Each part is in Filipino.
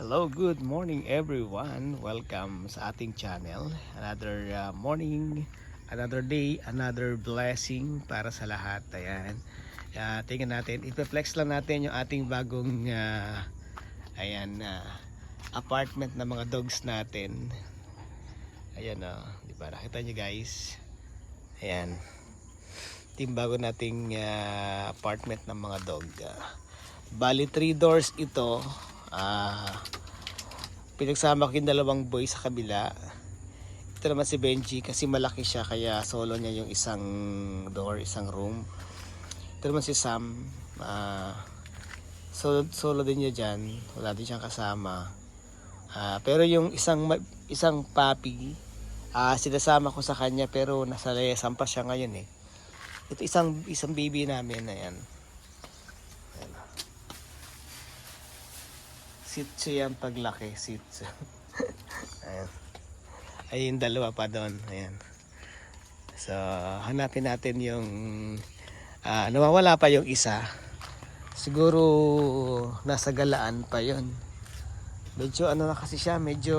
Hello, good morning everyone. Welcome sa ating channel. Another morning, another day, another blessing para sa lahat. Ayan. Tingnan natin, ipe-flex lang natin yung ating bagong apartment na mga dogs natin. Ayan di ba? Nakita nyo guys. Ayan. Yung bago nating apartment ng mga dog. Bali 3 doors ito. Pinagsama ko yung dalawang boy sa kabila. Ito naman si Benji kasi malaki siya kaya solo niya yung isang door, isang room. Ito naman si Sam, solo din niya dyan, wala din siyang kasama. Pero yung isang puppy, sinasama ko sa kanya pero nasa layasam pa siya ngayon eh. Ito isang baby namin, ayan. Shih yan paglaki, Shih Tzu. Ayan. Ay yung dalawa pa doon, ayan. So hanapin natin yung nawawala pa yung isa. Siguro nasa galaan pa yon. Medyo na kasi siya, medyo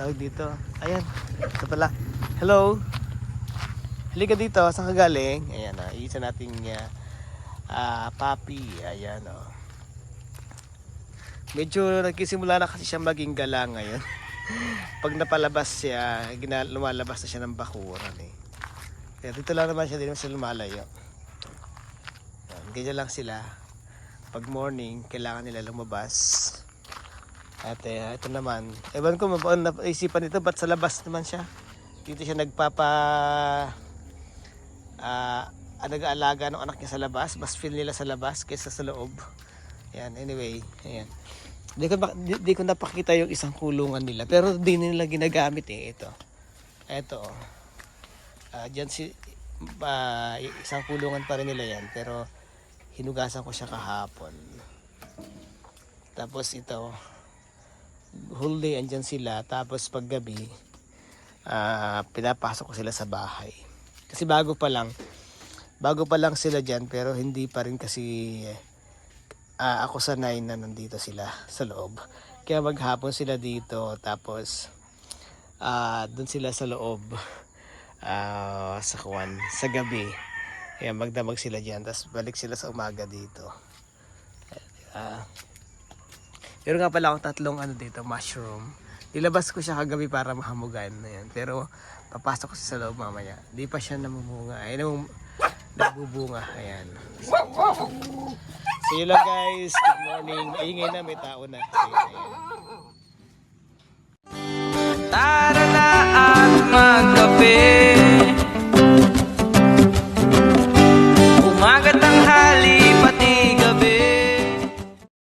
tawag dito. Ayan, ito pala. Hello. Halika dito, saan ka galing? Ayan isa nating puppy, ayan Medyo nagsisimula na kasi siya maging gala ngayon. Pag napalabas siya, lumalabas na siya ng bakuran eh. Kaya dito lang naman siya, di naman siya lumalayo. Ganyan lang sila. Pag morning, kailangan nila lumabas. At ito naman, ewan ko naisipan nito, ba't sa labas naman siya? Dito siya nag-aalaga ng anak niya sa labas. Mas feel nila sa labas kaysa sa loob. Ayan, anyway, ayan. Di ko napakita yung isang kulungan nila. Pero di nila ginagamit eh. Ito. Diyan isang kulungan pa rin nila yan. Pero hinugasan ko siya kahapon. Tapos ito. Whole day andyan sila. Tapos paggabi, pinapasok ko sila sa bahay. Kasi bago pa lang sila dyan. Pero hindi pa rin kasi ako sanay na nandito sila sa loob. Kaya maghapon sila dito, tapos doon sila sa loob sa gabi. Kaya magdamag sila dyan, tapos balik sila sa umaga dito. Pero nga pala akong tatlong dito, mushroom. Nilabas ko siya kagabi para mahamugan. Ayan. Pero papasok ko sa loob mamaya. Di pa siya namumunga. Nagbubunga. Ayan. See you lang guys. Good morning. Ay ngayon na may tao na. Ayan.